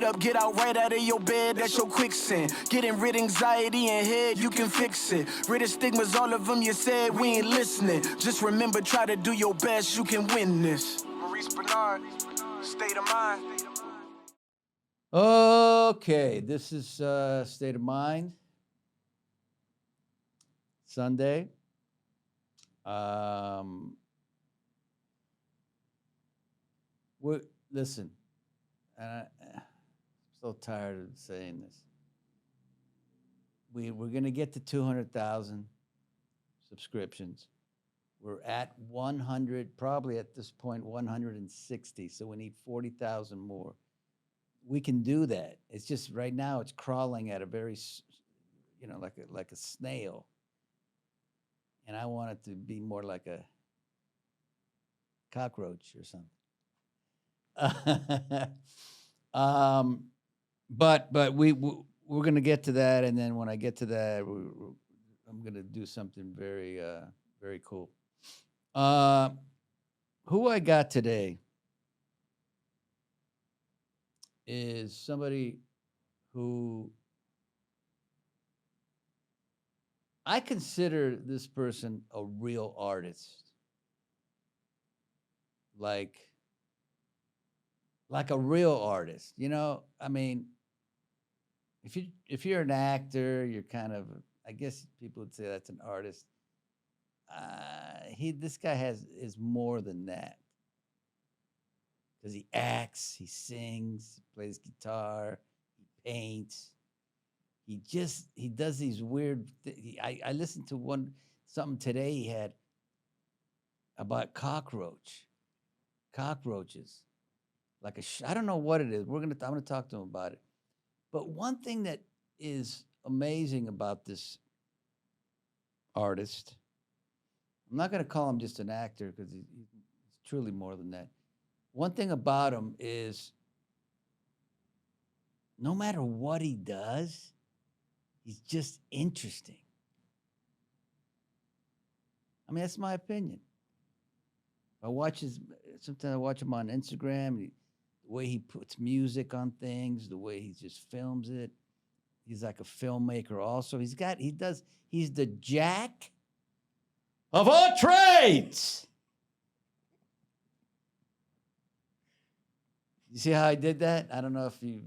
up, get out right out of your bed, that's your quicksand. Getting rid anxiety and head, you can fix it. Rid of stigmas, all of them you said, we ain't listening. Just remember, try to do your best, you can win this. Maurice Benard, State of Mind. Okay, this is State of Mind, Sunday. Listen, I'm so tired of saying this. We're going to get to 200,000 subscriptions. We're at 100, probably at this point 160. So we need 40,000 more. We can do that. It's just right now it's crawling at a very, like a snail. And I want it to be more like a cockroach or something. But we're gonna get to that, and then when I get to that, I'm gonna do something very very cool. Who I got today is somebody who I consider this person a real artist, like a real artist. You know, I mean, if you're an actor, you're kind of, I guess people would say that's an artist. This guy is more than that, because he acts, he sings, he plays guitar, he paints. He does these weird. I listened to something today he had about cockroaches. Like I don't know what it is. I'm gonna talk to him about it. But one thing that is amazing about this artist, I'm not gonna call him just an actor, because he's truly more than that. One thing about him is, no matter what he does, he's just interesting. I mean, that's my opinion. Sometimes I watch him on Instagram. The way he puts music on things, the way he just films it. He's like a filmmaker also. He's the jack of all trades. You see how I did that? I don't know if you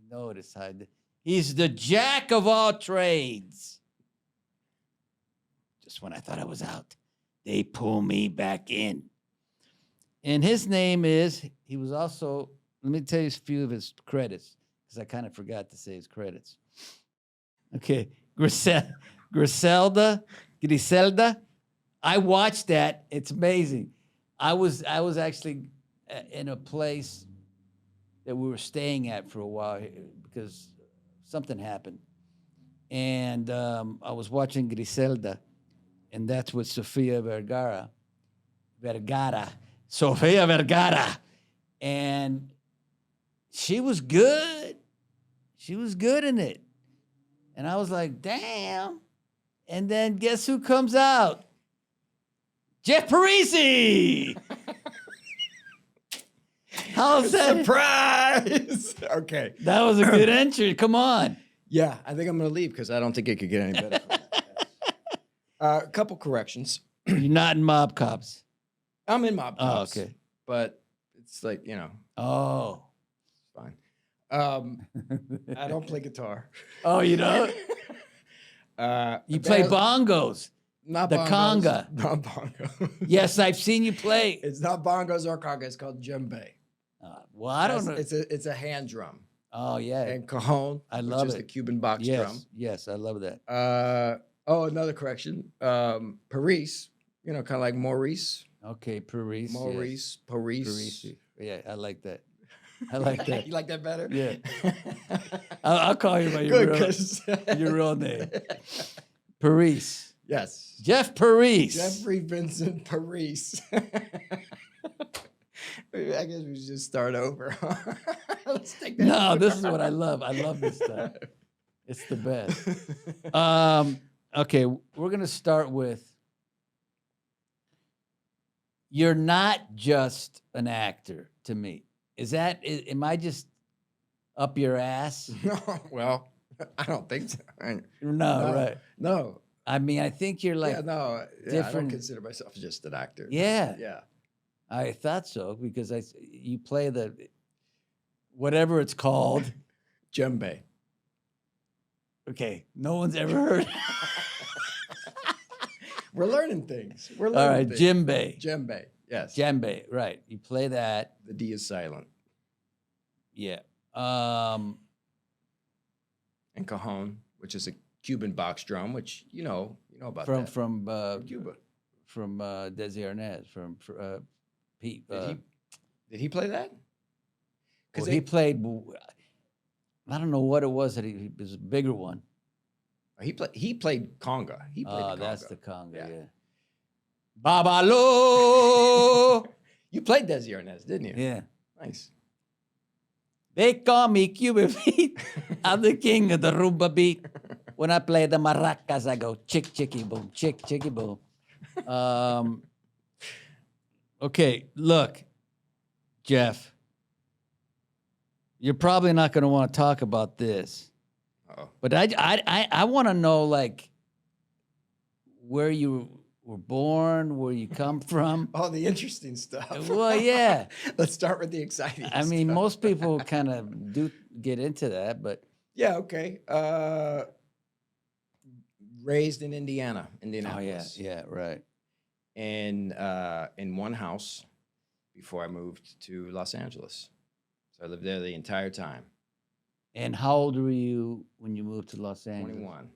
noticed how I did. He's the jack of all trades. Just when I thought I was out, they pull me back in. And his name is, he was also, let me tell you a few of his credits, because I kind of forgot to say his credits. Okay, Griselda. I watched that. It's amazing. I was actually in a place that we were staying at for a while because something happened. And I was watching Griselda, and that's with Sofia Vergara. Sofia Vergara. And she was good. She was good in it. And I was like, damn. And then guess who comes out? Jeff Parisi. How's that? Surprise! Okay. That was a good entry. Come on. Yeah, I think I'm going to leave because I don't think it could get any better. A couple corrections. You're not in Mob Cops. I'm in Mob Cops. Oh, okay. But it's like, Oh. Fine. I don't play guitar. Oh, you don't? You play bongos. Not the bongos. conga. Not bongos. Yes, I've seen you play. It's not bongos or conga. It's called djembe. Well, I don't know. It's a hand drum. Oh, yeah. And cajon, I love which is the Cuban box drum. Yes, I love that. Another correction. Paris, kind of like Maurice. Okay, Paris. Maurice, yes. Paris. Yeah, I like that. I like that. You like that better? Yeah. I'll call you by your real name. Paris. Yes. Jeff Paris. Jeffrey Vincent Paris. I guess we should just start over. Let's take that. No, this is what I love. I love this stuff. It's the best. Okay, we're going to start with, you're not just an actor to me. Am I just up your ass? No, well, I don't think so. No, right. No. I mean, I think you're like, Yeah, no. Yeah, I don't different- consider myself just an actor. Yeah. Yeah. I thought so because you play the whatever it's called. Djembe. Okay, no one's ever heard. We're learning things. We're All learning right, things. djembe. Djembe. Yes. Djembe, right. You play that. The D is silent. Yeah. And cajon, which is a Cuban box drum, which you know about From that. from Cuba. from Desi Arnaz, from Pete. Did he play that? Well, he played. I don't know what it was that he was a bigger one. He played conga. He played the conga. That's the conga. Yeah. Yeah. Babalo. You played Desi Arnaz, didn't you? Yeah. Nice. They call me Cuban Pete. I'm the king of the rumba beat. When I play the maracas, I go chick chicky boom, chick chicky boom. Okay, look, Jeff. You're probably not going to want to talk about this, but I want to know like where you were born, where you come from. All the interesting stuff. Well, yeah. Let's start with the exciting I mean, stuff. most people kind of do get into that, but Yeah, okay. Raised in Indiana, oh Indianapolis. yeah, right. In one house before I moved to Los Angeles. So I lived there the entire time. And how old were you when you moved to Los Angeles? 21.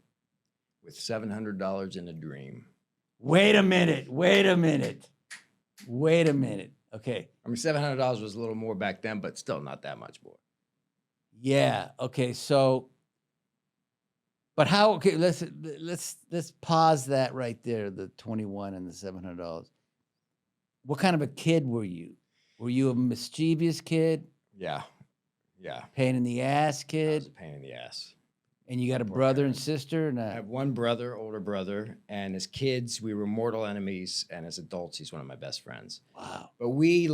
With $700 in a dream. Wait a minute. Okay. I mean, $700 was a little more back then, but still not that much more. Yeah. Okay. So, but how? Okay. Let's pause that right there. The 21 and the $700. What kind of a kid were you? Were you a mischievous kid? Yeah. Yeah. Pain in the ass I was kid? a pain in the ass. And you got a Poor brother and parents. sister? I have one brother, older brother, and as kids, we were mortal enemies, and as adults, he's one of my best friends. Wow. But we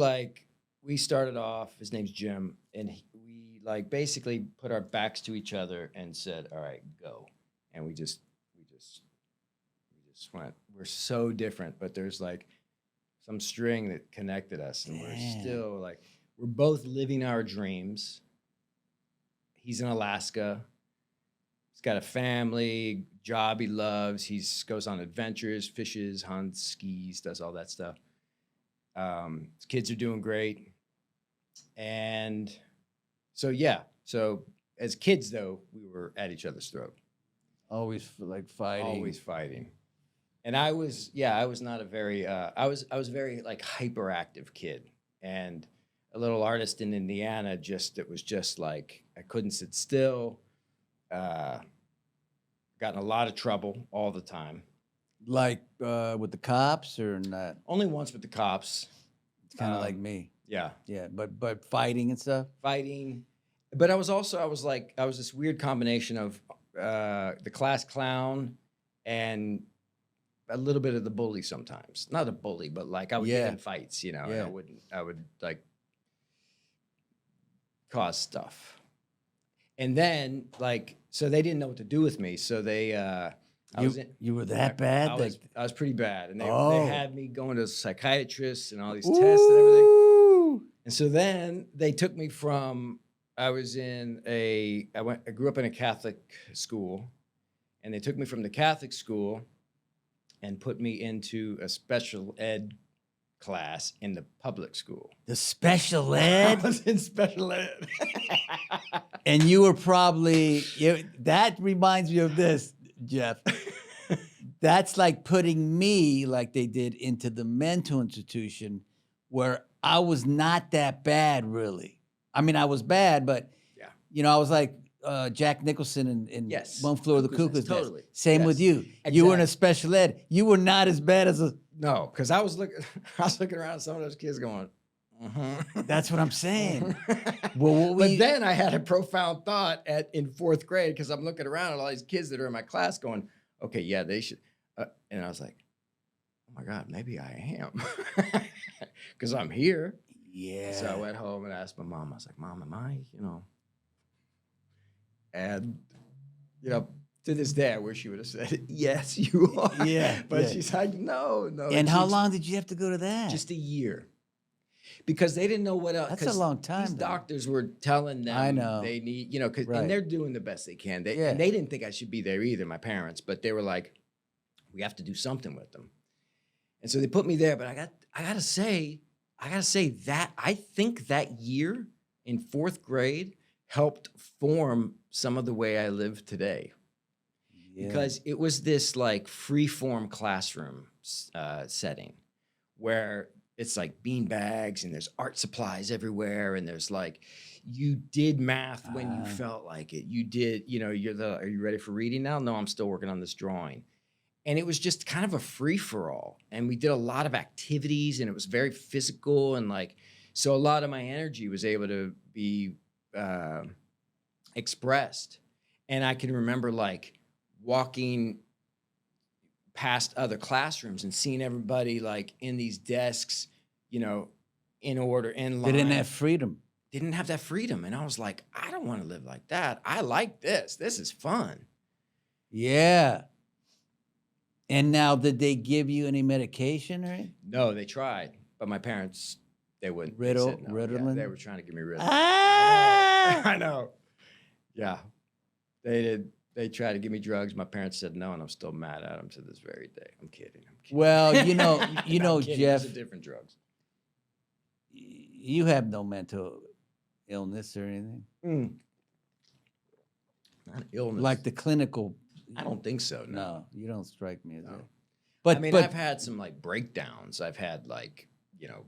started off, his name's Jim, and we basically put our backs to each other and said, all right, go. And we just went, we're so different, but there's like some string that connected us, and we're Damn. still like, we're both living our dreams. He's in Alaska. He's got a family, job he loves. He goes on adventures, fishes, hunts, skis, does all that stuff. His kids are doing great. And so, yeah. So as kids, though, we were at each other's throat. Always like fighting. Always fighting. And I was not a very, I was a very like hyperactive kid. And a little artist in Indiana, it was just like, I couldn't sit still. Got in a lot of trouble all the time. Like with the cops or not? Only once with the cops. It's kind of like me. Yeah. Yeah, but fighting and stuff. Fighting. But I was this weird combination of the class clown and a little bit of the bully sometimes. Not a bully, but like I would get in fights, you know, Yeah. and I would like cause stuff. And then so they didn't know what to do with me. So they, You were that bad? I was pretty bad. And they Oh. had me going to psychiatrists and all these tests and everything. Ooh. And so then they took me from, I grew up in a Catholic school, and they took me from the Catholic school and put me into a special ed class in the public school. The special I ed? was in special ed. And you were probably, that reminds me of this, Jeff. That's like putting me, like they did, into the mental institution where I was not that bad, really. I mean, I was bad, but, Yeah. I was like Jack Nicholson in Yes. One Floor of the Cuckoo's Cuckoo's Nest, Nest. totally. Same with Yes. you. You were in a Exactly. special ed. You were not as bad as No, because I was looking around at some of those kids going, That's what I'm saying. But then I had a profound thought in fourth grade because I'm looking around at all these kids that are in my class going, okay, yeah, they should. And I was like, oh my God, maybe I am. Because I'm here. Yeah. So I went home and asked my mom, I was like, Mom, am I, And, you know, to this day, I wish she would have said, yes, you are. Yeah, But yeah. she's like, no. And how she- long did you have to go to that? Just a year. Because they didn't know what else. That's a 'cause long time, These though. doctors were telling them I know. they need, you know, Right. and they're doing the best they can. Yeah. And they didn't think I should be there either, my parents, but they were like, we have to do something with them. And so they put me there, but I gotta say that I think that year in 4th grade helped form some of the way I live today. Yeah. Because it was this like free-form classroom setting where it's like bean bags and there's art supplies everywhere and there's like you did math when you felt like it. You did, you know, are you ready for reading now? No, I'm still working on this drawing. And it was just kind of a free-for-all. And we did a lot of activities and it was very physical and like, so a lot of my energy was able to be expressed. And I can remember like walking past other classrooms and seeing everybody like in these desks, you know, in order, in line. They didn't have freedom. Didn't have that freedom. And I was like, I don't want to live like that. I like this. This is fun. Yeah. And now, did they give you any medication or anything? No, they tried, but my parents, they wouldn't. They said no. Yeah, Ritalin? they were trying to give me Ritalin. Ah! I know. Yeah. They did. They tried to give me drugs. My parents said no, and I'm still mad at them to this very day. I'm kidding. Well, you know, I'm kidding. Jeff, Those are different drugs. you have no mental illness or anything? Not illness. Like the clinical. I don't think so. No. No, you don't strike me as No. that. But I mean, but I've had some like breakdowns. I've had like, you know,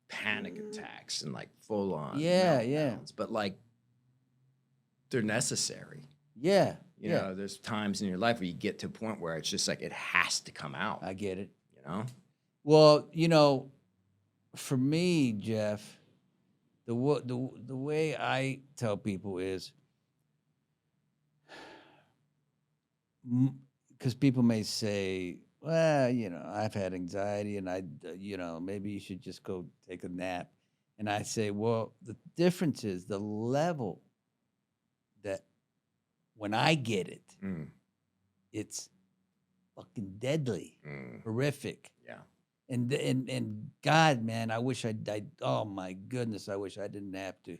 panic attacks and like full on. Yeah, meltdowns. But like, they're necessary. yeah, You yeah, know, there's times in your life where you get to a point where it's just like it has to come out. I get it. You know? Well, you know, for me, Jeff, the way I tell people is, because people may say, well, you know, I've had anxiety and you know, maybe you should just go take a nap. And I say, well, the difference is the level that when I get it, Mm, it's fucking deadly, mm, horrific. yeah. And God, man, I wish oh my goodness, I wish I didn't have to.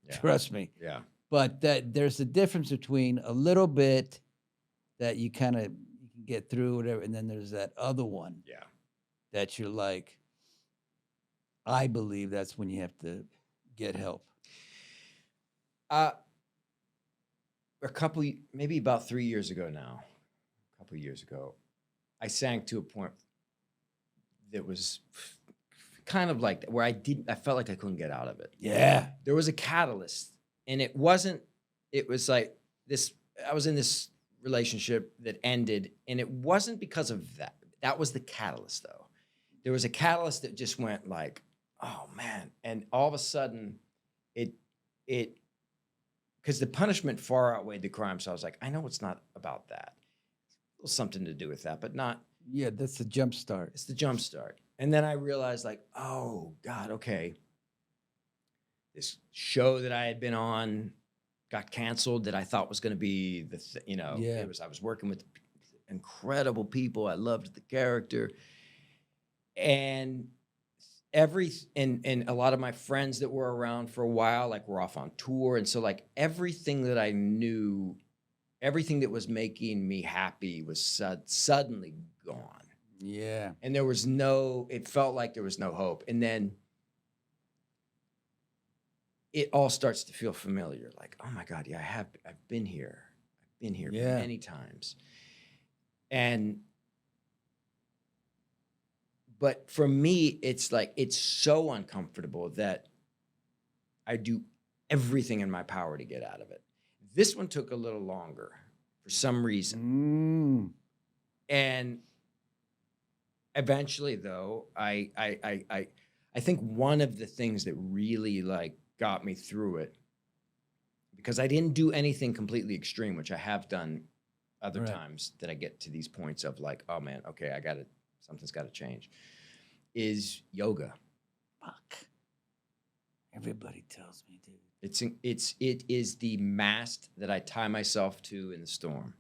Yeah. Trust me. Yeah. But there's a difference between a little bit that you kind of you can get through, whatever, and then there's that other one Yeah. that you're like, I believe that's when you have to get help. Maybe about 3 years ago now, a couple years ago, I sank to a point that was kind of like where I felt like I couldn't get out of it. Yeah. There was a catalyst, and it was like this, I was in this relationship that ended, and it wasn't because of that. That was the catalyst, though. There was a catalyst that just went like, oh man. And all of a sudden it because the punishment far outweighed the crime. So I was like, I know it's not about that. There's something to do with that, but not. Yeah, that's the jump start. It's the jump start. And then I realized like, oh God, okay. This show that I had been on got canceled that I thought was going to be Yeah. I was working with incredible people. I loved the character. And and a lot of my friends that were around for a while, like were off on tour. And so like everything that I knew, everything that was making me happy was suddenly gone. Yeah. And it felt like there was no hope. And then it all starts to feel familiar. Like, oh my God, yeah, I've been here. I've been here Yeah. many times. But for me, it's like, it's so uncomfortable that I do everything in my power to get out of it. This one took a little longer for some reason. And eventually though, I think one of the things that really like got me through it, because I didn't do anything completely extreme, which I have done other Right. times that I get to these points of like, oh man, okay, something's got to change, is yoga. Fuck. Everybody tells me, dude. It is the mast that I tie myself to in the storm.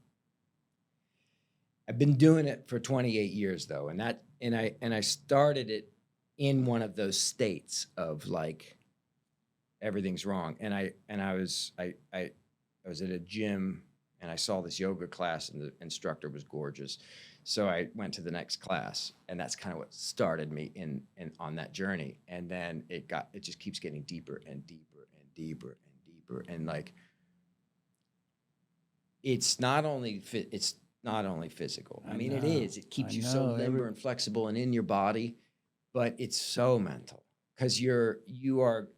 I've been doing it for 28 years though, and I started it in one of those states of like everything's wrong. And I was at a gym and I saw this yoga class and the instructor was gorgeous. So I went to the next class, and that's kind of what started me in on that journey. And then it just keeps getting deeper and deeper and deeper and deeper. And like, it's not only physical. I mean, it is. It keeps you so limber and flexible and in your body, but it's so mental because you are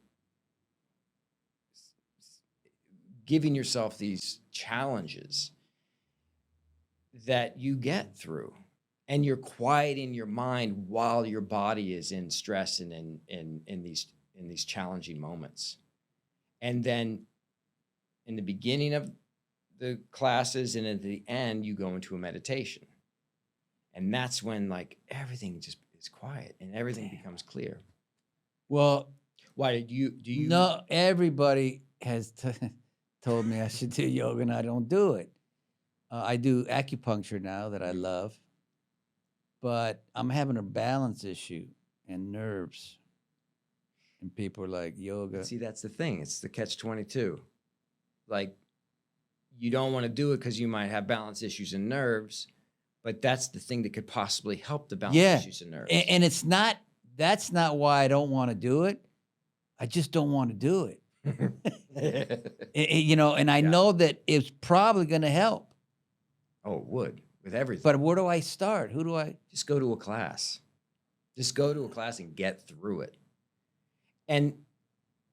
giving yourself these challenges that you get through, and you're quieting your mind while your body is in stress and in these challenging moments. And then in the beginning of the classes and at the end, you go into a meditation. And that's when like everything just is quiet and everything becomes clear. Well, why do you? No, everybody has told me I should do yoga, and I don't do it. I do acupuncture now that I love, but I'm having a balance issue and nerves. And people are like, yoga. See, that's the thing. It's the catch-22. Like, you don't want to do it because you might have balance issues and nerves, but that's the thing that could possibly help the balance issues and nerves. And that's not why I don't want to do it. I just don't want to do it. And I know that it's probably going to help. Oh, it would, with everything. But where do I start? Who do I? Just go to a class. Just go to a class and get through it. And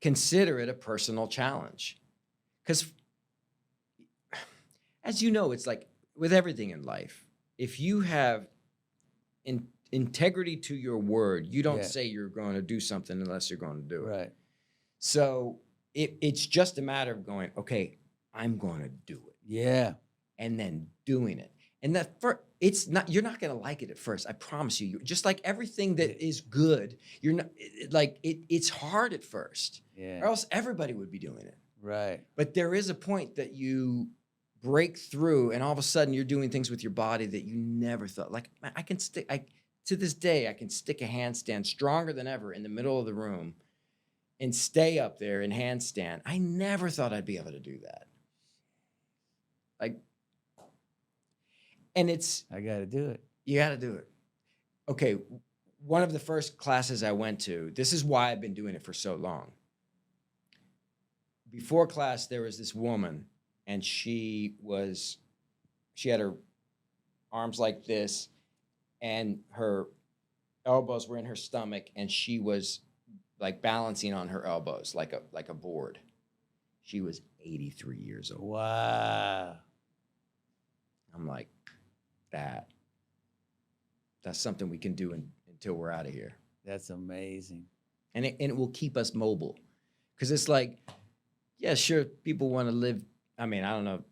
consider it a personal challenge. Because, as you know, it's like with everything in life, if you have integrity to your word, you don't say you're going to do something unless you're going to do it. Right. So it's just a matter of going, okay, I'm going to do it. Yeah. And then doing it. And you're not going to like it at first. I promise you. Just like everything that is good, you're not it's hard at first. Yeah. Or else everybody would be doing it. Right. But there is a point that you break through, and all of a sudden you're doing things with your body that you never thought. Like, to this day, I can stick a handstand stronger than ever in the middle of the room and stay up there in handstand. I never thought I'd be able to do that. Like, and I got to do it. You got to do it. Okay. One of the first classes I went to, this is why I've been doing it for so long. Before class, there was this woman, and she had her arms like this, and her elbows were in her stomach, and she was like balancing on her elbows like a board. She was 83 years old. Wow. I'm like, that's something we can do until we're out of here. That's amazing. And it will keep us mobile. Because it's like, yeah, sure, people want to live. I mean, I don't know.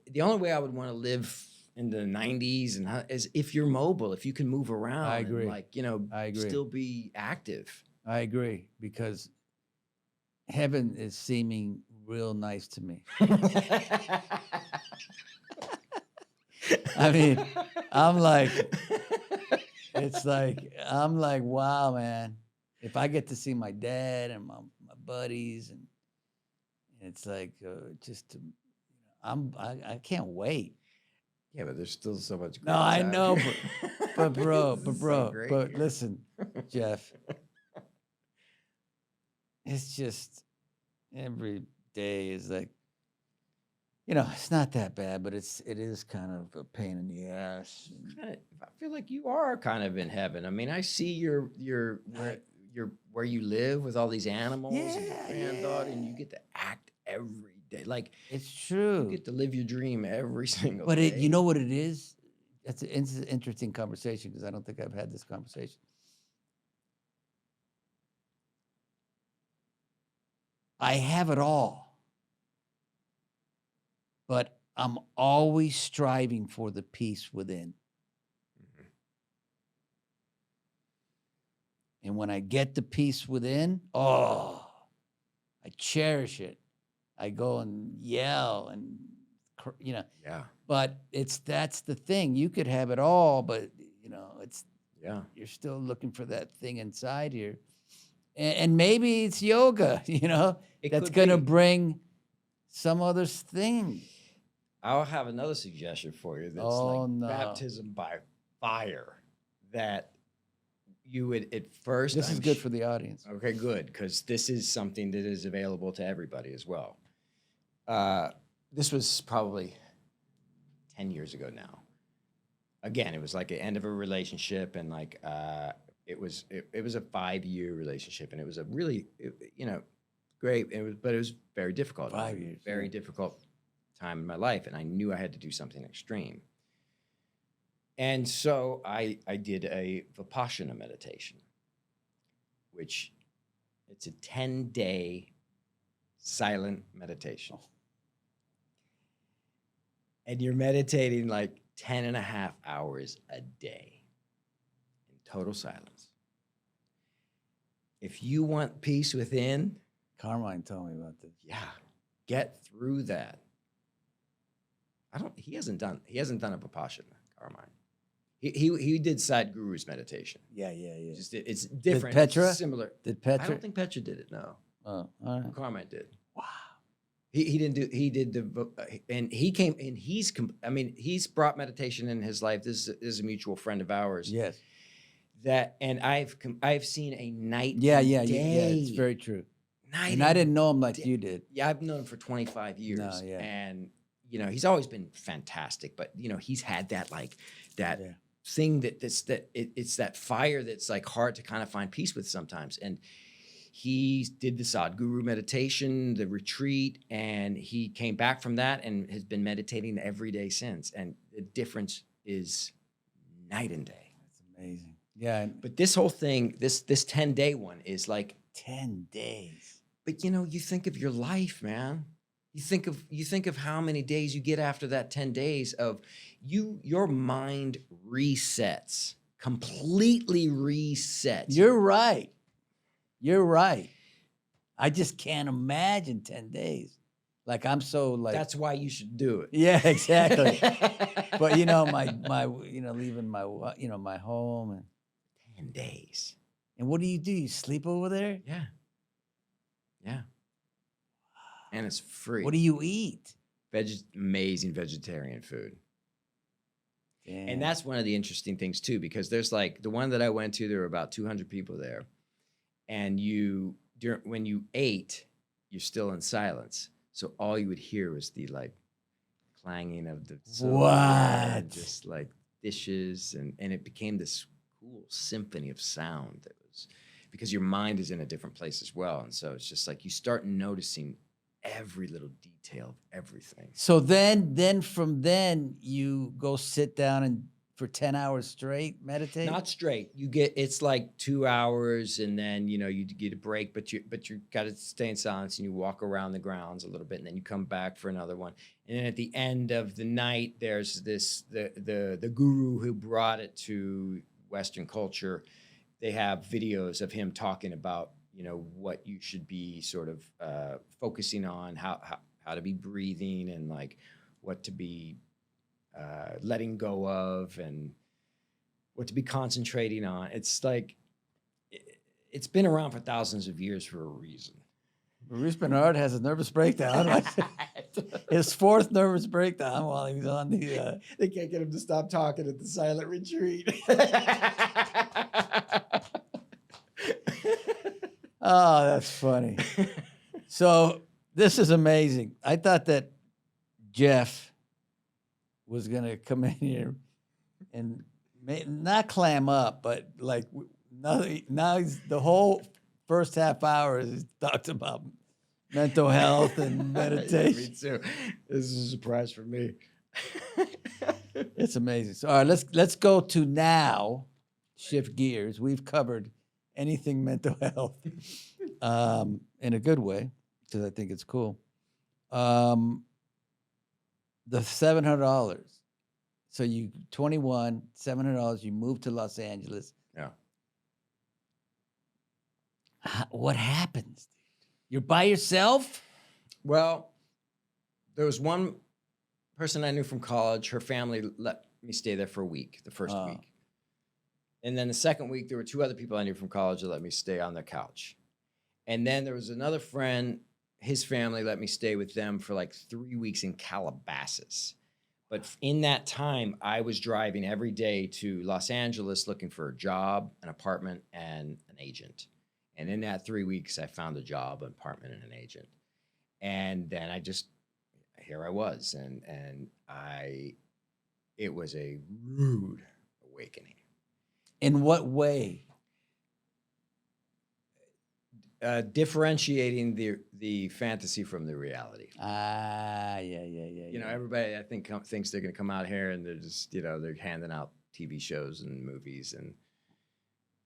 The only way I would want to live in the 90s is if you're mobile, if you can move around. I agree. And I agree. Still be active. I agree, because heaven is seeming real nice to me. I mean, I'm like, wow, man. If I get to see my dad and my buddies, and it's like, I can't wait. Yeah, but there's still so much. No, I know, but bro, So listen, Jeff, it's just every day is like, it's not that bad, but it is kind of a pain in the ass. I feel like you are kind of in heaven. I mean, I see your where you live with all these animals and your granddaughter, and you get to act every day. Like, it's true. You get to live your dream every single day. But you know what it is? It's an interesting conversation, because I don't think I've had this conversation. I have it all, but I'm always striving for the peace within. Mm-hmm. And when I get the peace within, I cherish it. I go and yell and, Yeah. but that's the thing. You could have it all, but it's Yeah. you're still looking for that thing inside here. And maybe it's yoga, It that's could going to be. bring some other thing. I'll have another suggestion for you that's Oh, like no. baptism by fire that you would at first. This is good for the audience. Okay, good, because this is something that is available to everybody as well. This was probably 10 years ago now. Again, it was like the end of a relationship, and like it was a 5-year relationship, and it was a really great. But it was very difficult. 5 years, very yeah. difficult time in my life, and I knew I had to do something extreme. And so I did a Vipassana meditation, which it's a 10-day silent meditation. And you're meditating like 10 and a half hours a day in total silence. If you want peace within, Carmine told me about this. yeah, get through that. He hasn't done a Vipassana, Carmine. He did Sadhguru's meditation. Yeah. It's different. Petra? It's similar. Did Petra? I don't think Petra did it. No, Oh, all right. Carmine did. Wow. He didn't do. He did and he came and he's brought meditation in his life. This is a mutual friend of ours. Yes. And I've seen a night. Yeah. and Yeah. day, It's very true. Night And I and didn't know him like day. you did. Yeah, I've known him for 25 years. No, yeah. And he's always been fantastic, but he's had that Yeah. thing it's that fire that's like hard to kind of find peace with sometimes. And he did the Sadhguru meditation, the retreat, and he came back from that and has been meditating every day since. And the difference is night and day. That's amazing. Yeah. But this whole thing, this 10-day one is like 10 days. But you think of your life, man. You think of how many days you get after that 10 days of your mind resets, completely resets. You're right. You're right. I just can't imagine 10 days. Like I'm so like. That's why you should do it. Yeah, exactly. But my leaving my home and 10 days. And what do? You sleep over there? Yeah. Yeah. And it's free. What do you eat? Amazing vegetarian food. Damn. And that's one of the interesting things too, because there's like the one that I went to, there were about 200 people there. And when you ate, you're still in silence. So all you would hear was the like clanging of the silverware and just like dishes. And it became this cool symphony of sound that was, because your mind is in a different place as well. And so it's just like you start noticing every little detail of everything. So then from then you go sit down and for 10 hours straight meditate? Not straight. It's like 2 hours, and then you get a break, but you got to stay in silence, and you walk around the grounds a little bit, and then you come back for another one. And then at the end of the night, there's the guru who brought it to Western culture. They have videos of him talking about what you should be sort of focusing on, how to be breathing, and like what to be letting go of, and what to be concentrating on. It's like it's been around for thousands of years for a reason. Maurice Benard has a nervous breakdown. His fourth nervous breakdown while he was on the. They can't get him to stop talking at the silent retreat. Oh, that's funny. So this is amazing. I thought that Jeff was going to come in here and not clam up, but like now he's the whole first half hour he's talked about mental health and meditation. Me too. This is a surprise for me. It's amazing. So, all right, let's go to now. Shift gears. We've covered anything mental health in a good way, because I think it's cool. The $700. So you 21, $700. You moved to Los Angeles. Yeah. What happens? You're by yourself? Well, there was one person I knew from college. Her family let me stay there for a week, the first Oh. week. And then the second week, there were 2 other people I knew from college that let me stay on their couch. And then there was another friend, his family let me stay with them for like 3 weeks in Calabasas. But in that time, I was driving every day to Los Angeles looking for a job, an apartment, and an agent. And in that 3 weeks, I found a job, an apartment, and an agent. And then here I was. And it was a rude awakening. In what way? Differentiating the fantasy from the reality. Yeah. You know, everybody I think thinks they're going to come out here and they're just, they're handing out TV shows and movies, and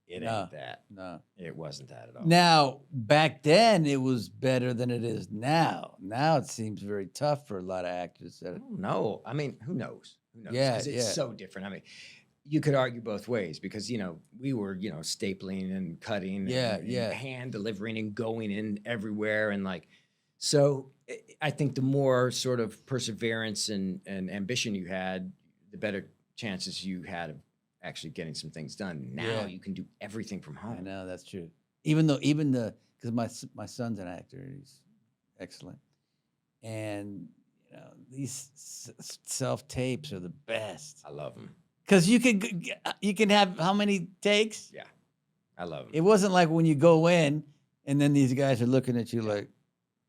it ain't that. No. It wasn't that at all. Now, back then, it was better than it is now. Now it seems very tough for a lot of actors. I don't know. I mean, who knows? Who knows? Yeah, 'Cause it's so different. I mean, you could argue both ways because, we were, stapling and cutting and hand delivering and going in everywhere. And so I think the more sort of perseverance and ambition you had, the better chances you had of actually getting some things done. Now you can do everything from home. I know, that's true. Because my son's an actor, he's excellent. And, these self-tapes are the best. I love them. Because you can have how many takes? Yeah, I love them. It wasn't like when you go in and then these guys are looking at you like,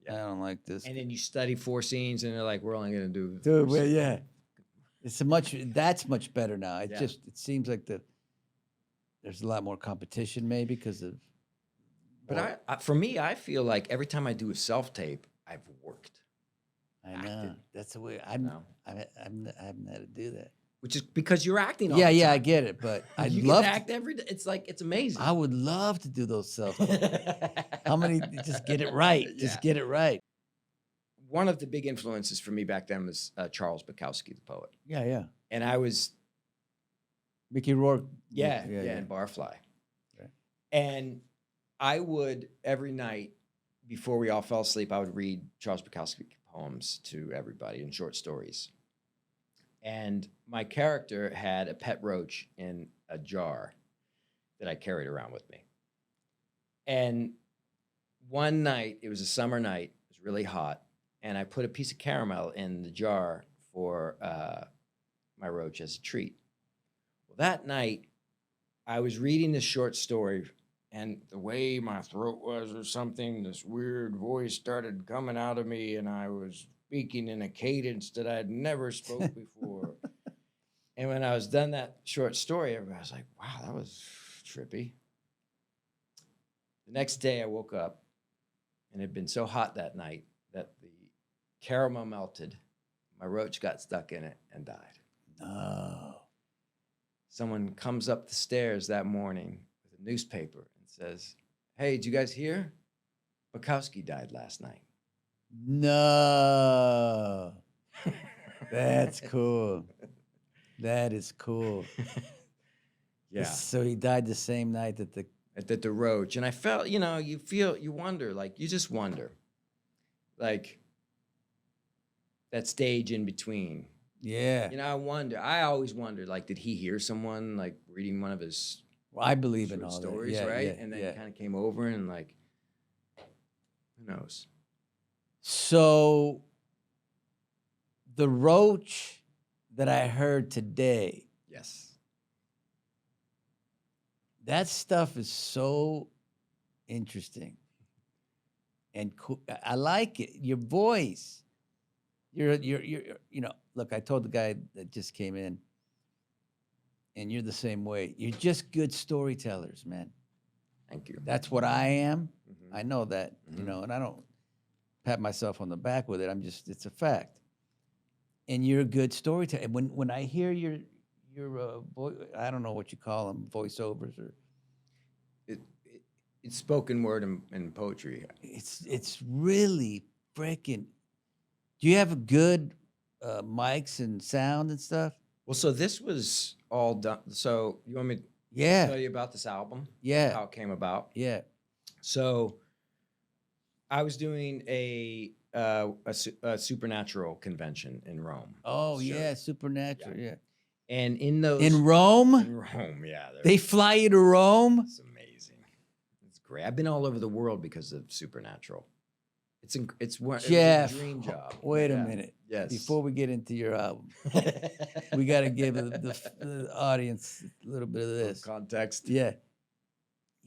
I don't like this. And then you study 4 scenes and they're like, we're only going to do. Dude, 4 well, scenes. yeah. That's much better now. It seems like there's a lot more competition maybe because of. But for me, I feel like every time I do a self-tape, I've worked. I know. Acted. That's the way I haven't had to do that. Which is because you're acting all the Yeah, time. I get it, but I'd you love get to to act every day. It's amazing. I would love to do those self. How many? Just get it right. Just get it right. One of the big influences for me back then was Charles Bukowski, the poet. Yeah. And I was Mickey Rourke. and Barfly. Right. And I would every night before we all fell asleep, I would read Charles Bukowski poems to everybody in short stories. And my character had a pet roach in a jar that I carried around with me. And one night, it was a summer night, it was really hot, and I put a piece of caramel in the jar for my roach as a treat. Well, that night, I was reading this short story, and the way my throat was or something, this weird voice started coming out of me, and I was speaking in a cadence that I'd never spoke before. And when I was done that short story, everybody was like, wow, that was trippy. The next day I woke up and it had been so hot that night that the caramel melted. My roach got stuck in it and died. No. Someone comes up the stairs that morning with a newspaper and says, hey, did you guys hear? Bukowski died last night. No. That's cool. That is cool. Yeah. So he died the same night that the roach. And I felt, you wonder, you just wonder. Like that stage in between. Yeah. I always wondered, did he hear someone reading one of his Well, I believe in short all stories, that. Yeah, right? yeah, And then yeah. kind of came over and who knows? So the roach that I heard today, Yes. that stuff is so interesting and cool. I like it. Your voice. You're look, I told the guy that just came in, and you're the same way. You're just good storytellers, man. Thank you. That's what I am. Mhm. I know that, and I don't pat myself on the back with it. It's a fact. And you're a good storyteller. And when I hear your I don't know what you call them, voiceovers or It's spoken word and poetry. it's really freaking. Do you have a good mics and sound and stuff? Well, so this was all done. So you want me to tell Yeah, you about this album? yeah, How it came about? yeah. So I was doing a supernatural convention in Rome. Oh Sure. yeah, Supernatural. Yeah. And in those In Rome, in Rome, yeah, they fly you to Rome. it's amazing. It's great. I've been all over the world because of Supernatural. It's it was Jeff, a dream job. wait a Yeah. minute. Yes. Before we get into your album, we got to give the audience a little bit of this. Context. Yeah.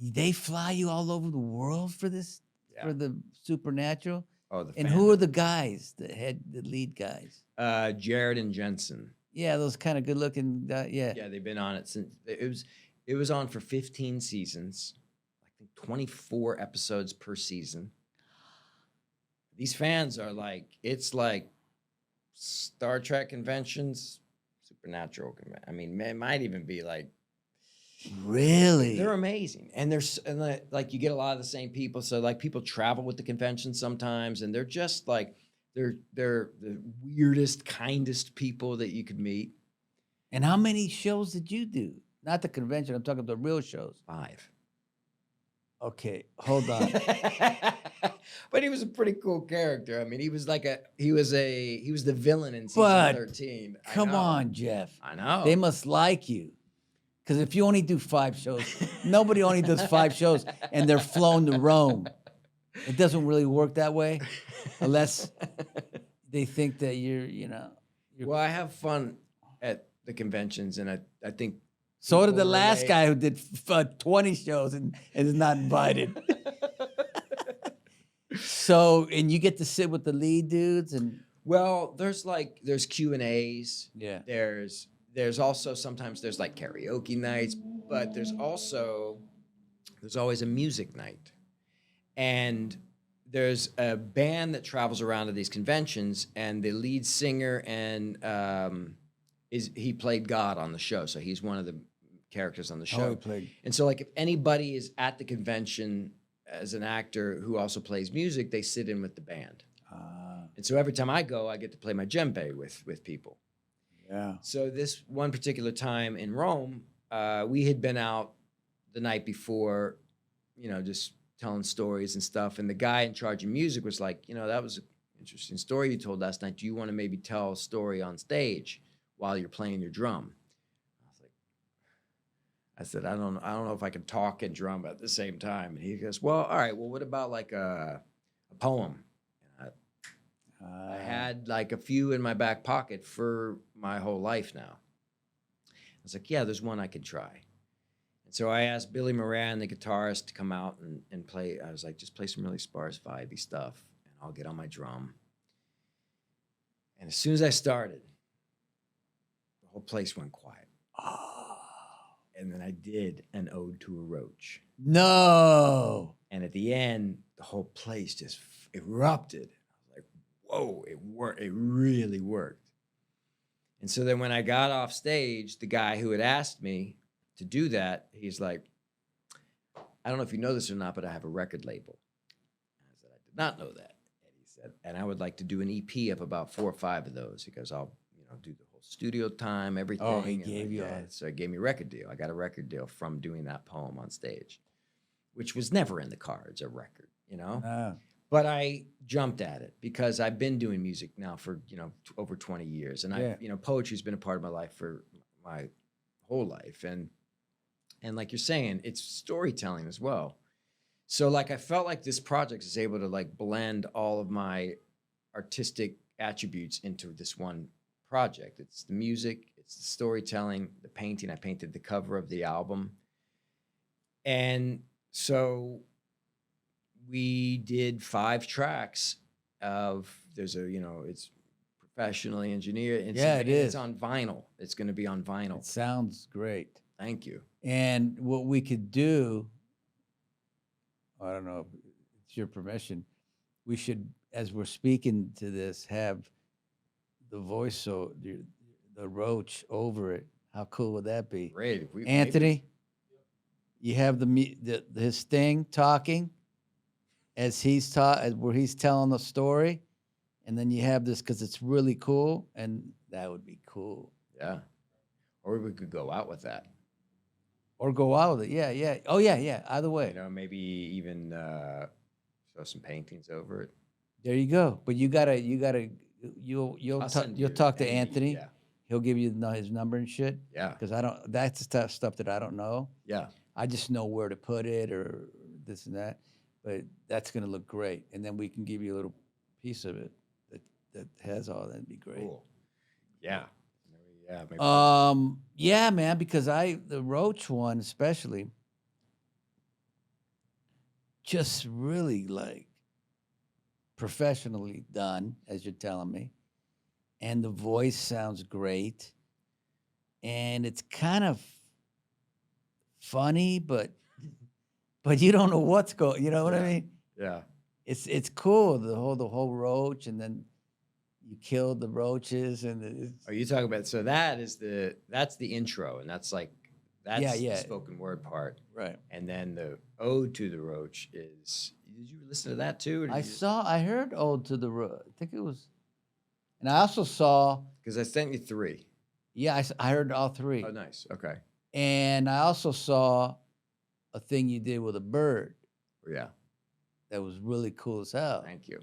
They fly you all over the world for this, Yeah. for the Supernatural? Oh, the And who are the guys, the lead guys? Jared and Jensen. Yeah, those kind of good looking guys. Yeah. Yeah, they've been on it since it was on for 15 seasons. I think 24 episodes per season. These fans are like, it's like Star Trek conventions, Supernatural convention. I mean, it might even be like, Really? they're amazing, and like you get a lot of the same people. So like people travel with the convention sometimes, and they're just like they're the weirdest, kindest people that you could meet. And how many shows did you do? Not the convention. I'm talking about the real shows. 5. Okay, hold on. But he was a pretty cool character. I mean, he was the villain in season But 13. I come know. on, Jeff. I know. They must like you. Because if you only do 5 shows, nobody only does 5 shows and they're flown to Rome. It doesn't really work that way unless they think that you're. Well, I have fun at the conventions, and I think So did the people last relate. guy who did 20 shows and is not invited. So, and you get to sit with the lead dudes and. Well, there's Q&As. Yeah. There's also sometimes there's like karaoke nights, but there's always a music night. And there's a band that travels around to these conventions, and the lead singer he played God on the show, so he's one of the characters on the show. Oh, he played. And so like if anybody is at the convention as an actor who also plays music, they sit in with the band. And so every time I go, I get to play my djembe with people. Yeah. So this one particular time in Rome, we had been out the night before, just telling stories and stuff. And the guy in charge of music was like, that was an interesting story you told last night. Do you want to maybe tell a story on stage while you're playing your drum? I said, I don't know if I can talk and drum at the same time. And he goes, well, all right. Well, what about like a poem? I had like a few in my back pocket for my whole life now. I was like, yeah, there's one I could try. And so I asked Billy Moran, the guitarist, to come out and play. I was like, just play some really sparse, vibey stuff, and I'll get on my drum. And as soon as I started, the whole place went quiet. And then I did an ode to a roach. No. And at the end, the whole place just erupted. Whoa, it worked. It really worked. And so then when I got off stage, the guy who had asked me to do that, he's like, I don't know if you know this or not, but I have a record label. And I said, I did not know that. And he said, and I would like to do an EP of about 4 or 5 of those. He goes, I'll do the whole studio time, everything. Oh, he And gave you yeah. all. So he gave me a record deal. I got a record deal from doing that poem on stage, which was never in the cards, a record, No. But I jumped at it because I've been doing music now for, over 20 years. And poetry's been a part of my life for my whole life. And like you're saying, it's storytelling as well. So like, I felt like this project is able to like blend all of my artistic attributes into this one project. It's the music, it's the storytelling, the painting. I painted the cover of the album. And so we did 5 tracks it's professionally engineered. It is. It's on vinyl. It's going to be on vinyl. It sounds great. Thank you. And what we could do, I don't know if it's your permission, we should, as we're speaking to this, have the voice, so the roach over it. How cool would that be? Great. Anthony, you have his thing talking as where he's telling the story, and then you have this because it's really cool, and that would be cool. Yeah. Or we could go out with that. Or go out with it. Yeah, yeah. Oh, yeah, yeah. Either way. Maybe even Throw some paintings over it. There you go. But you'll I'll send you talk to any- Anthony. Yeah. He'll give you his number and shit. Yeah. Because that's the stuff that I don't know. Yeah. I just know where to put it or this and that. But that's gonna look great, and then we can give you a little piece of it that has all that. That'd be great. Cool. Yeah. Yeah. Maybe Yeah, man, because the roach one especially, just really like professionally done, as you're telling me, and the voice sounds great, and it's kind of funny, but you don't know what's going. You know what I Yeah. mean? yeah. It's cool the whole roach, and then you killed the roaches, and Are you talking about? So that's the intro, and that's like that's yeah. the spoken word part, right. and then the ode to the roach is. Did you listen to that too? I heard Ode to the Roach. I think it was, and I also saw. Because I sent you 3. Yeah, I heard all 3, Oh, nice. Okay. and I also saw a thing you did with a bird Yeah. that was really cool as hell. Thank you,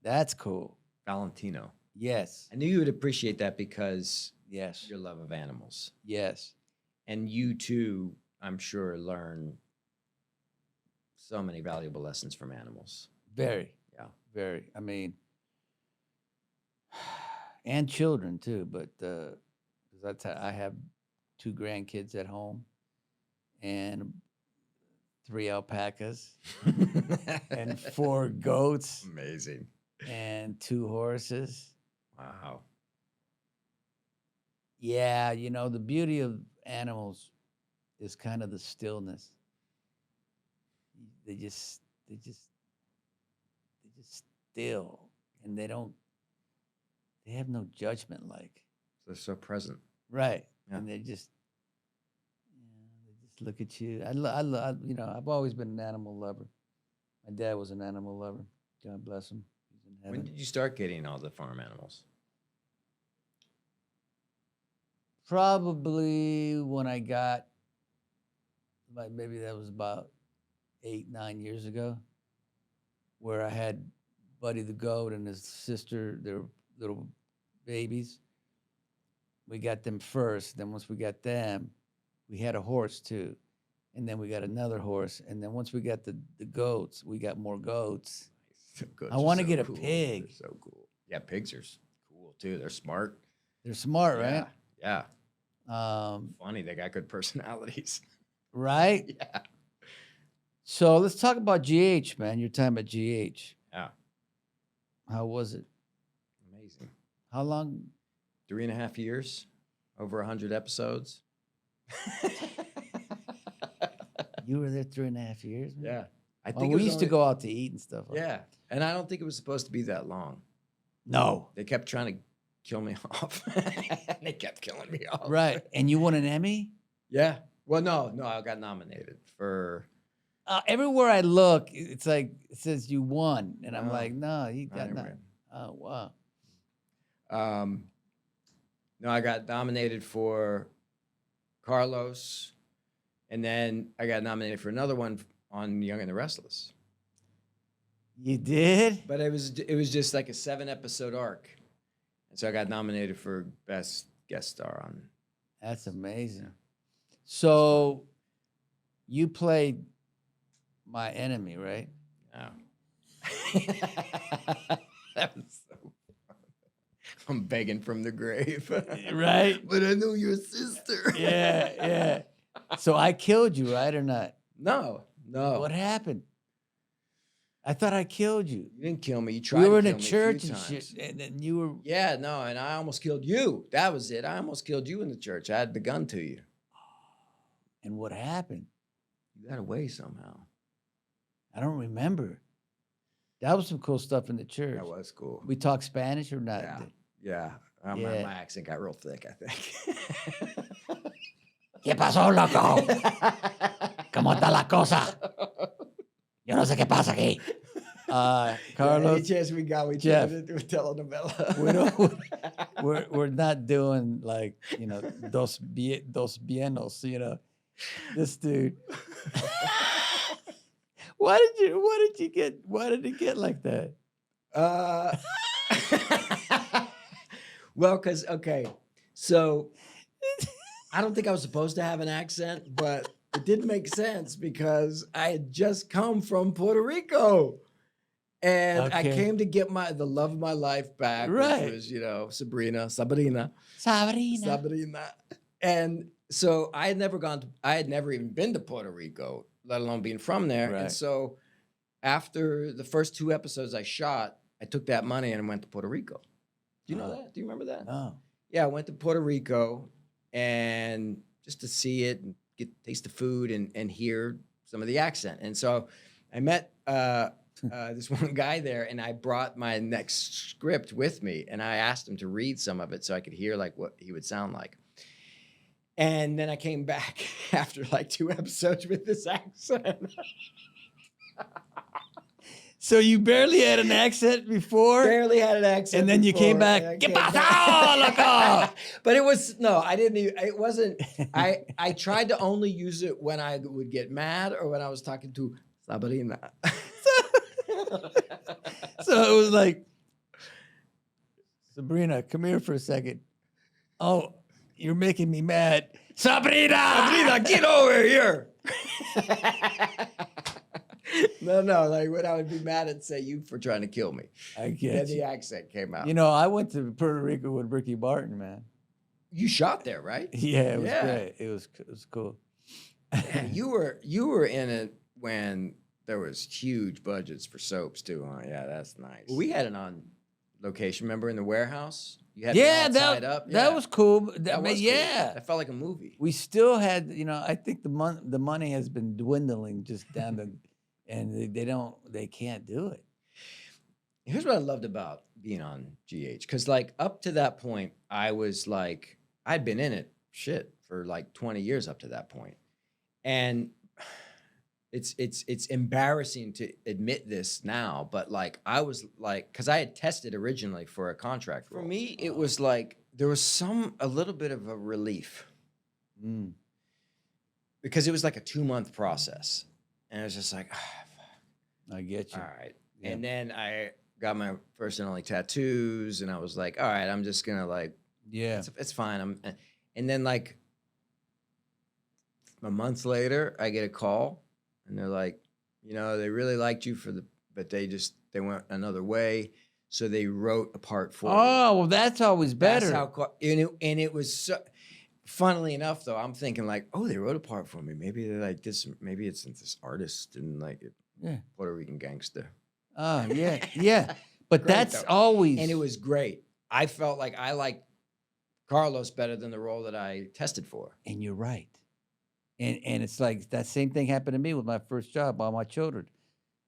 That's cool. Valentino. Yes, I knew you would appreciate that because yes, your love of animals, yes. and you too, I'm sure, learn so many valuable lessons from animals. Very, Yeah. very. I mean, and children too. But because I have 2 grandkids at home, and 3 alpacas, and 4 goats, Amazing. and 2 horses. Wow. Yeah, the beauty of animals is kind of the stillness. They just still, and they have no judgment, like. They're so present. Right. Yeah. And they just look at you. I've always been an animal lover. My dad was an animal lover. God bless him. He's in heaven. When did you start getting all the farm animals? Probably when I got, maybe that was about 8, 9 years ago, where I had Buddy the goat and his sister, their little babies. We got them first. Then once we got them, we had a horse too. And then we got another horse. And then once we got the goats, we got more goats. Goats I are want to so get a cool. pig. They're so cool. Yeah, pigs are cool too. They're smart. They're smart, right? Yeah. Funny. They got good personalities. Right? Yeah. So let's talk about GH, man. You're talking about GH. Yeah. How was it? Amazing. How long? 3.5 years, over 100 episodes. You were there 3.5 years, man? Yeah. I Oh, think we used to go out to eat and stuff. Like Yeah. And I don't think it was supposed to be that long. No. They kept trying to kill me off. They kept killing me off. Right. And you won an Emmy? Yeah. Well, no, I got nominated for. Everywhere I look, it's like it says you won, and I'm No, like, no, you I got didn't not. win. Oh wow. No, I got nominated for Carlos, and then I got nominated for another one on Young and the Restless. You did? But it was just like a 7-episode arc, and so I got nominated for best guest star on. That's amazing. So you played my enemy, right? No. That was so fun. I'm begging from the grave. Right? But I know your sister. Yeah. So I killed you, right or not? No. What happened? I thought I killed you. You didn't kill me. You tried We were to in a kill me church few and times. shit, and then you were. Yeah, no, and I almost killed you. That was it. I almost killed you in the church. I had the gun to you. And what happened? You got away somehow. I don't remember. That was some cool stuff in the church. That was cool. We talk Spanish or not? Yeah. Yeah. Yeah. My accent got real thick, I think. ¿Qué pasó, loco? ¿Cómo está la cosa? Yo no sé qué pasa aquí. Carlos, Any chance we got, we Jeff, turned it into a telenovela. we're not doing like, dos bienos, This dude. Why did it get like that? Uh, well, because, okay, so I don't think I was supposed to have an accent, but it didn't make sense because I had just come from Puerto Rico. And I Okay. came to get the love of my life back, Right. which was, you know, Sabrina. Sabrina. And so I had never even been to Puerto Rico, let alone being from there. Right. And so after the first 2 episodes I shot, I took that money and went to Puerto Rico. Do you know that? Do you remember that? No. Yeah, I went to Puerto Rico and just to see it and taste the food and hear some of the accent. And so I met this one guy there, and I brought my next script with me, and I asked him to read some of it so I could hear like what he would sound like. And then I came back after like 2 episodes with this accent. So you barely had an accent before? Barely had an accent. And then you came before, back, and I "¿Qué came pasó, back." loco? But it was, no, I didn't even, it wasn't, I tried to only use it when I would get mad or when I was talking to Sabrina. So it was like, Sabrina, come here for a second. Oh, you're making me mad. Sabrina! Sabrina, get over here. No, like when I would be mad at, say, you for trying to kill me. I Then get the you. accent came out. You know, I went to Puerto Rico with Ricky Martin, man. You shot there, right? Yeah, it was Yeah. great. It was cool. Man, you were in it when there was huge budgets for soaps too, huh? Yeah, that's nice. Well, we had it on location. Remember in the warehouse? You had Yeah, it outside up. that was cool. But That was cool. yeah. That felt like a movie. We still had, you know, I think the money has been dwindling just down to, and they can't do it. Here's what I loved about being on GH, because like up to that point, I was like, I'd been in it for like 20 years up to that point, and it's embarrassing to admit this now, but like I was like, because I had tested originally for a contract role. For me, it was like there was a little bit of a relief because it was like a 2-month process, and I was just like, I get you. all right. Yeah. And then I got my first and only tattoos, and I was like, all right, I'm just gonna like, Yeah. it's fine. And then like a month later, I get a call, and they're like, you know, they really liked you but they went another way, so they wrote a part for you. Oh, well, that's always better. That's how, and it was so. Funnily enough, though, I'm thinking like, oh, they wrote a part for me. Maybe they're like this. Maybe it's this artist and like Puerto Rican gangster. Oh, yeah, yeah. But Great, that's though. always, And it was great. I felt like I liked Carlos better than the role that I tested for. and you're right. And it's like that same thing happened to me with my first job, All My Children.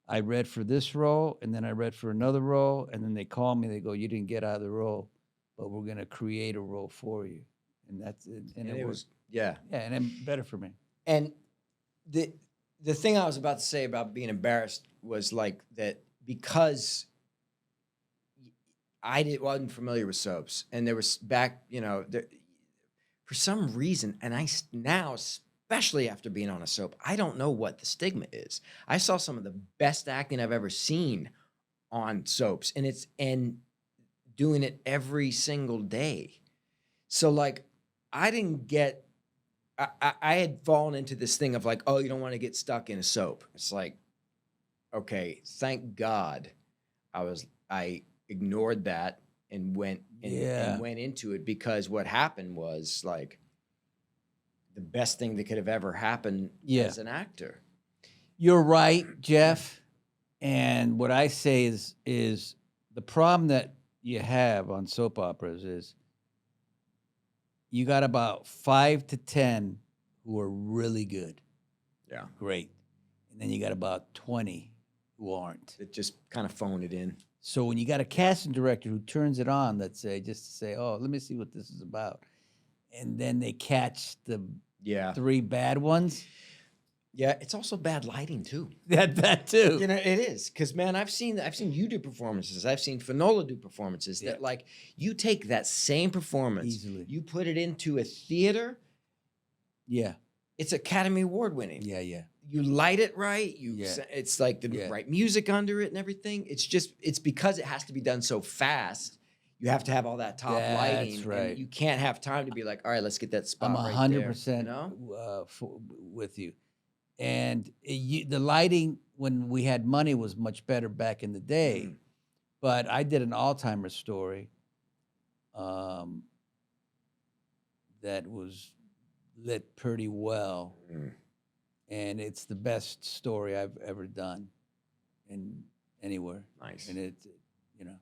I read for this role, and then I read for another role, and then they call me. They go, "You didn't get out of the role, but we're gonna create a role for you." And that's it. And it was yeah. and then better for me. And the thing I was about to say about being embarrassed was like that because I wasn't familiar with soaps, and there was for some reason, and now, especially after being on a soap, I don't know what the stigma is. I saw some of the best acting I've ever seen on soaps, and doing it every single day. So like, I didn't get. I had fallen into this thing of like, oh, you don't want to get stuck in a soap. It's like, okay, thank God, I ignored that and went into it, because what happened was like the best thing that could have ever happened as an actor. You're right, Jeff. And what I say is the problem that you have on soap operas is you got about 5 to 10 who are really good. Yeah. Great. And then you got about 20 who aren't. It just kind of phone it in. So when you got a casting director who turns it on, let's say, just to say, oh, let me see what this is about. And then they catch the 3 bad ones. Yeah, it's also bad lighting too. That too. You know, it is. Because man, I've seen you do performances. I've seen Finola do performances that like you take that same performance, Easily. you put it into a theater. Yeah. It's Academy Award winning. Yeah, yeah. you light it right. Yeah. It's like the Yeah. right music under it and everything. It's because it has to be done so fast. You have to have all that top lighting, That's right. and you can't have time to be like, all right, let's get that spot I'm right there. 100% You know? with you. And the lighting when we had money was much better back in the day. Mhm. But I did an Alzheimer's story that was lit pretty well. Mm. And it's the best story I've ever done in anywhere. Nice. And it, you know.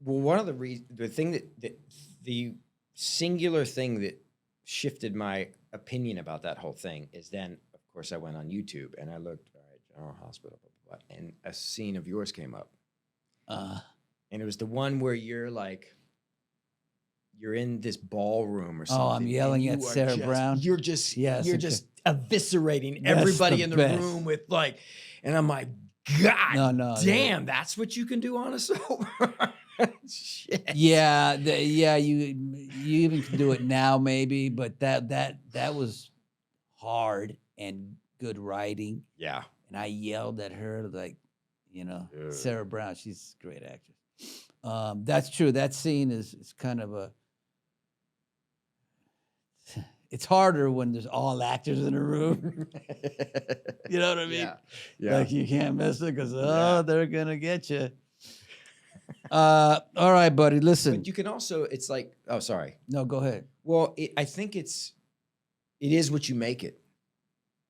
Well, one of the singular thing that shifted my opinion about that whole thing is then, of course, I went on YouTube and I looked, all right, General Hospital, blah, blah, blah, and a scene of yours came up. And it was the one where you're like, you're in this ballroom or something. Oh, I'm yelling at Sarah Brown. You're just, Yes, you're okay. just eviscerating That's everybody the in the best. room with like, and I'm like, God No, damn, that's what you can do on a soap. Shit. Yeah, you even can do it now maybe, but that was hard and good writing. Yeah. And I yelled at her like, you know, Yeah. Sarah Brown, she's a great actress. That's true. That scene is kind of a. It's harder when there's all actors in a room. You know what I mean? Yeah. Yeah. Like you can't miss it because Yeah. they're gonna get you. All right, buddy. Listen. But you can also, it's like, oh, sorry. No, go ahead. Well, I think it is what you make it,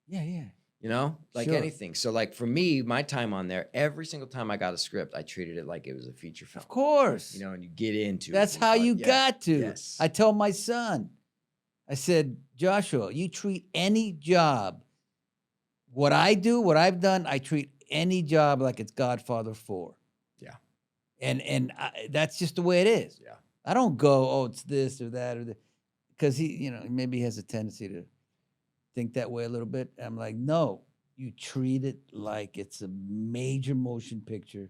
Yeah. you know, like Sure. anything. So like for me, my time on there, every single time I got a script, I treated it like it was a feature film, Of course. you know, and you get into it. That's and how it's you like, yeah, got to. yes. I tell my son, I said, Joshua, you treat any job, what I do, what I've done, I treat any job like it's Godfather 4. Yeah. And that's just the way it is. Yeah. I don't go, oh, it's this or that or that. Because he, you know, maybe he has a tendency to think that way a little bit. I'm like, no, you treat it like it's a major motion picture.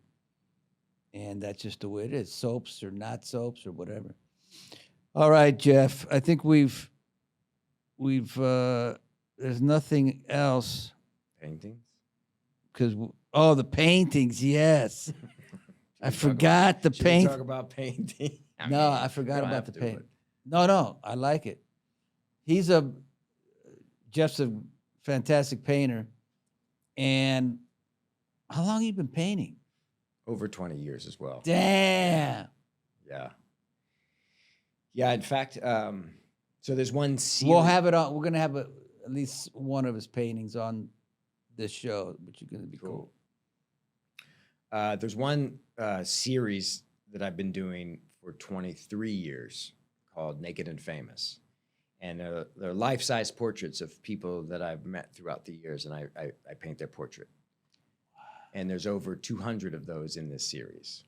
And that's just the way it is. Soaps or not soaps or whatever. All right, Jeff. I think we've there's nothing else Paintings. because the paintings, yes. I forgot the Should we paint. talk about painting? No, I forgot you don't about have the to, paint. but- No, I like it. Jeff's a fantastic painter. And how long have you been painting? Over 20 years as well. Damn. Yeah. Yeah. In fact, so there's one series. We'll have it on. We're gonna have at least one of his paintings on this show, which is gonna be cool. There's one series that I've been doing for 23 years called Naked and Famous. And they're life-size portraits of people that I've met throughout the years, and I paint their portrait. And there's over 200 of those in this series.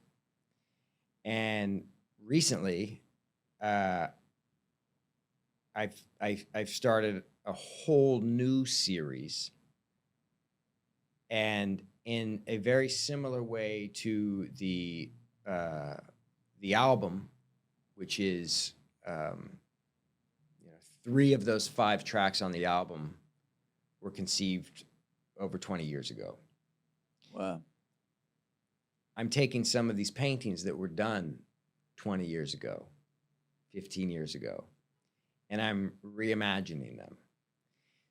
And recently, I've started a whole new series, and in a very similar way to the album, which is 3 of those 5 tracks on the album were conceived over 20 years ago. Wow. I'm taking some of these paintings that were done 20 years ago, 15 years ago, and I'm reimagining them.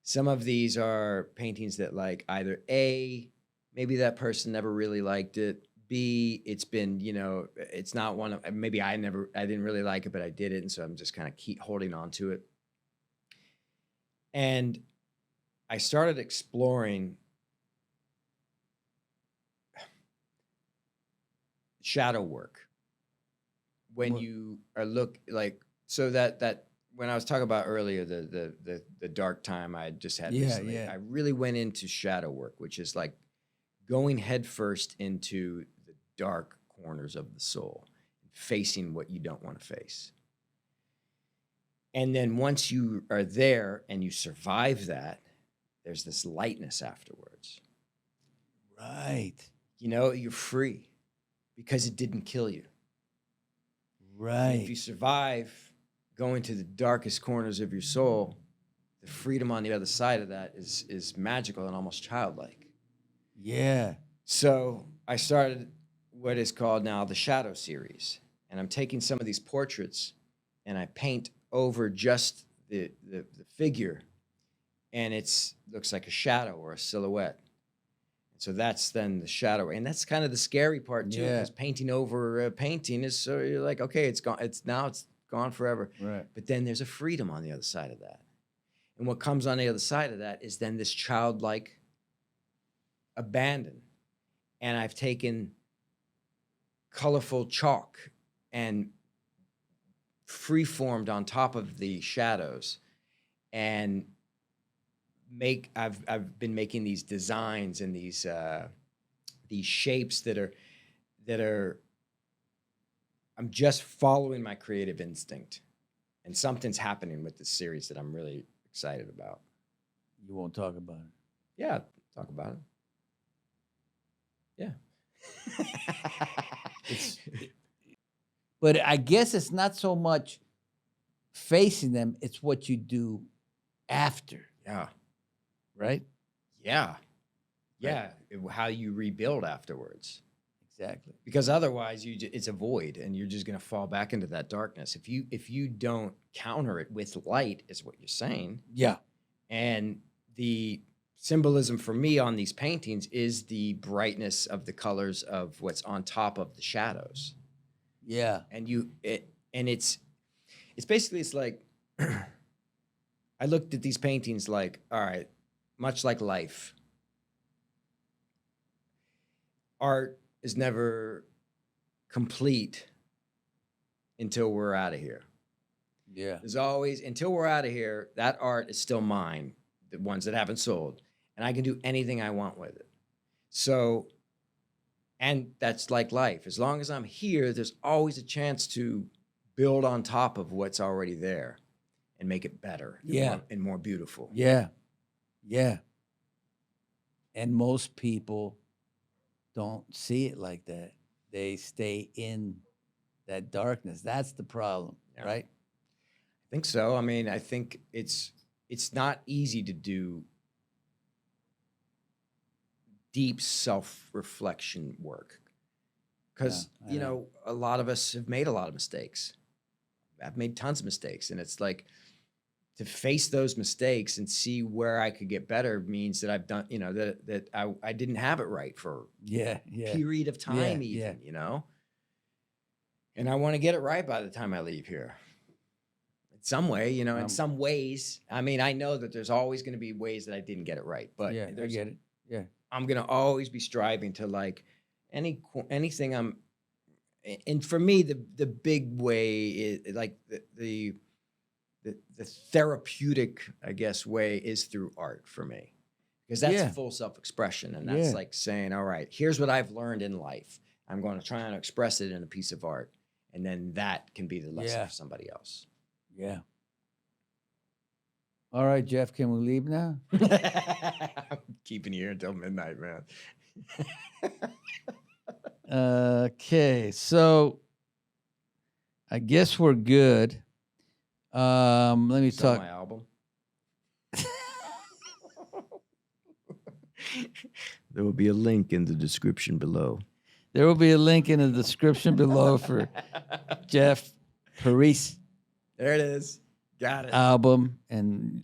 Some of these are paintings that, like, either A, maybe that person never really liked it, B, it's been, it's not one of, maybe I didn't really like it, but I did it, and so I'm just kind of keep holding on to it. And I started exploring shadow work when you are so that when I was talking about earlier the dark time I just had recently, I really went into shadow work, which is like going headfirst into the dark corners of the soul, facing what you don't want to face. And then once you are there and you survive that, there's this lightness afterwards. Right. You're free because it didn't kill you. Right. And if you survive going to the darkest corners of your soul, the freedom on the other side of that is magical and almost childlike. Yeah. So I started what is called now the Shadow series, and I'm taking some of these portraits and I paint over just the figure, and looks like a shadow or a silhouette. So that's then the shadow, and that's kind of the scary part too, Yeah. because painting over a painting is so you're like, okay, it's gone. It's gone forever. Right. But then there's a freedom on the other side of that, and what comes on the other side of that is then this childlike abandon. And I've taken colorful chalk and free-formed on top of the shadows, and I've been making these designs and these shapes that are I'm just following my creative instinct, and something's happening with this series that I'm really excited about. You won't talk about it. Yeah, talk about it. Yeah. But I guess it's not so much facing them, it's what you do after, Yeah. right? Yeah. Yeah. How you rebuild afterwards. Exactly. Because otherwise it's a void and you're just going to fall back into that darkness. If you don't counter it with light, is what you're saying. Yeah. And the symbolism for me on these paintings is the brightness of the colors of what's on top of the shadows. Yeah. And it's basically, it's like I looked at these paintings like, all right, much like life, art is never complete until we're out of here. Yeah. There's always, until we're out of here, that art is still mine, the ones that haven't sold, and I can do anything I want with it. So, and that's like life. As long as I'm here, there's always a chance to build on top of what's already there and make it better and more beautiful. Yeah. Yeah. And most people don't see it like that. They stay in that darkness. That's the problem, right? I think so. I mean, I think it's not easy to do deep self-reflection work because, Yeah, you know, a lot of us have made a lot of mistakes. I've made tons of mistakes, and it's like to face those mistakes and see where I could get better means that I've done, you know, that I didn't have it right for Yeah. a period of time, you know, and I want to get it right by the time I leave here. In some way, you know, in some ways. I mean, I know that there's always going to be ways that I didn't get it right, but Yeah, I get it. Yeah. I'm going to always be striving to like anything and for me, the big way is like the therapeutic, I guess, way is through art for me, because that's full self-expression. And that's like saying, all right, here's what I've learned in life. I'm going to try and express it in a piece of art. And then that can be the lesson for somebody else. Yeah. All right, Jeff, can we leave now? I'm keeping you here until midnight, man. Okay, so I guess we're good. Let me Sell talk. my album. There will be a link in the description below. There will be a link in the description below for Jeff PARISE. There it is. Got it. Album, and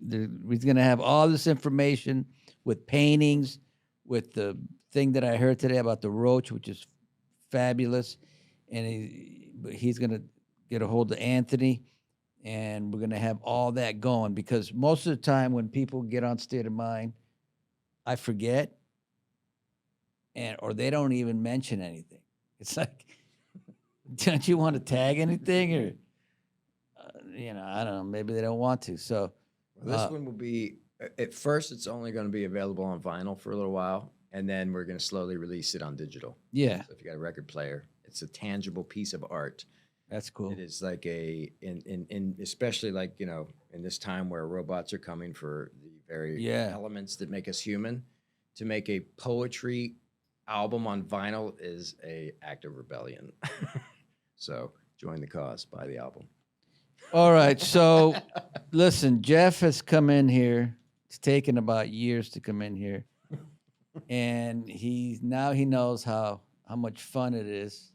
he's going to have all this information with paintings, with the thing that I heard today about the roach, which is fabulous, and he's going to get a hold of Anthony, and we're going to have all that going, because most of the time when people get on State of Mind, I forget, or they don't even mention anything. It's like, don't you want to tag anything, or you know, I don't know, maybe they don't want to. So this one will be, at first it's only going to be available on vinyl for a little while, and then we're going to slowly release it on digital. Yeah. So if you got a record player, it's a tangible piece of art. That's cool. It is like in especially like, you know, in this time where robots are coming for the very elements that make us human, to make a poetry album on vinyl is a act of rebellion. So join the cause, buy the album. All right. So, listen, Jeff has come in here. It's taken about years to come in here, and he knows how much fun it is,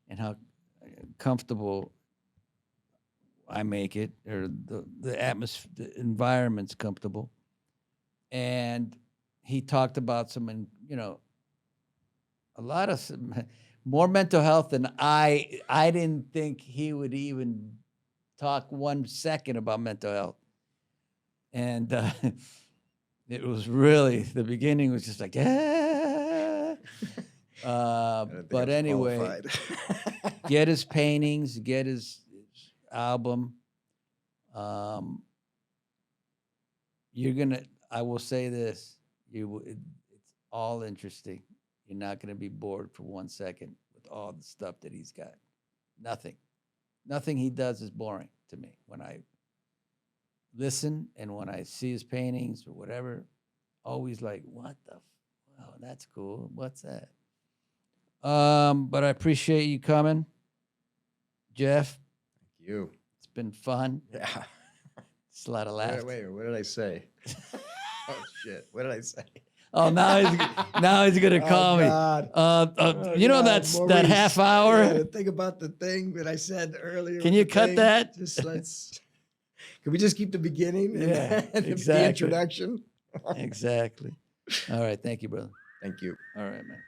and how comfortable I make it, or the atmosphere, the environment's comfortable. And he talked about a lot of more mental health than I didn't think he would even talk 1 second about mental health. And it was really, the beginning was just like, ah. But anyway, get his paintings, get his album. I will say this, it's all interesting. You're not going to be bored for 1 second with all the stuff that he's got. Nothing he does is boring to me. When I listen and when I see his paintings or whatever, always like, what the, wow, that's cool. What's that? But I appreciate you coming, Jeff. Thank you. It's been fun. Yeah. It's a lot of laughs. Wait, what did I say? Oh shit! What did I say? Oh, now he's gonna call me. You know that half hour. Yeah, think about the thing that I said earlier. Can you cut that? Just Can we just keep the beginning? Yeah, and exactly. The introduction. Exactly. All right. Thank you, brother. Thank you. All right, man.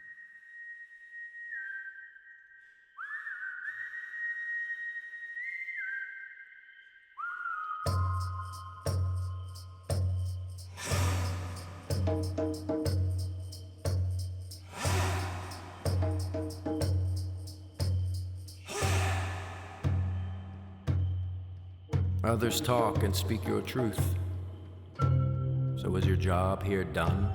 Others talk and speak your truth. So is your job here done?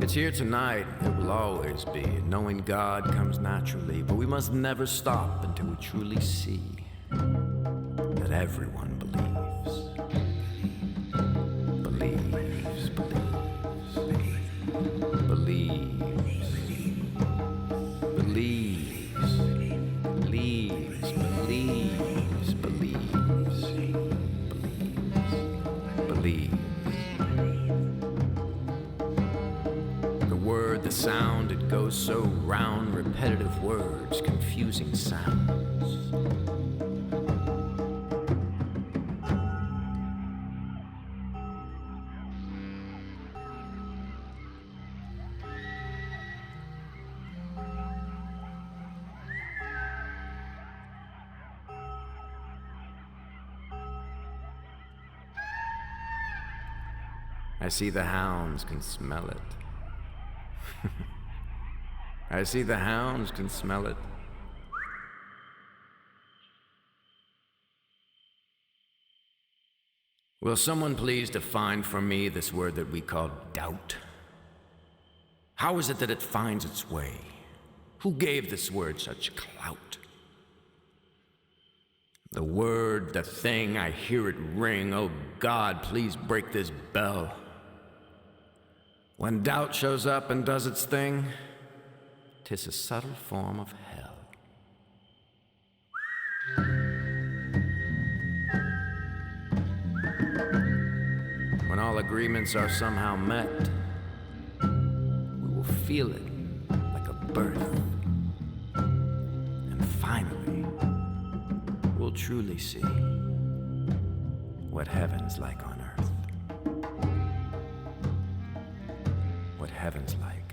It's here tonight, it will always be. Knowing God comes naturally, but we must never stop until we truly see that everyone believes. Believes, believes, believes, believes, believes, believes, believes. The word, the sound, it goes so round, repetitive words, confusing sounds. I see the hounds can smell it. I see the hounds can smell it. Will someone please define for me this word that we call doubt? How is it that it finds its way? Who gave this word such clout? The word, the thing, I hear it ring. Oh God, please break this bell. When doubt shows up and does its thing, 'tis a subtle form of hell. When all agreements are somehow met, we will feel it like a birth. And finally, we'll truly see what heaven's like on earth. What heaven's like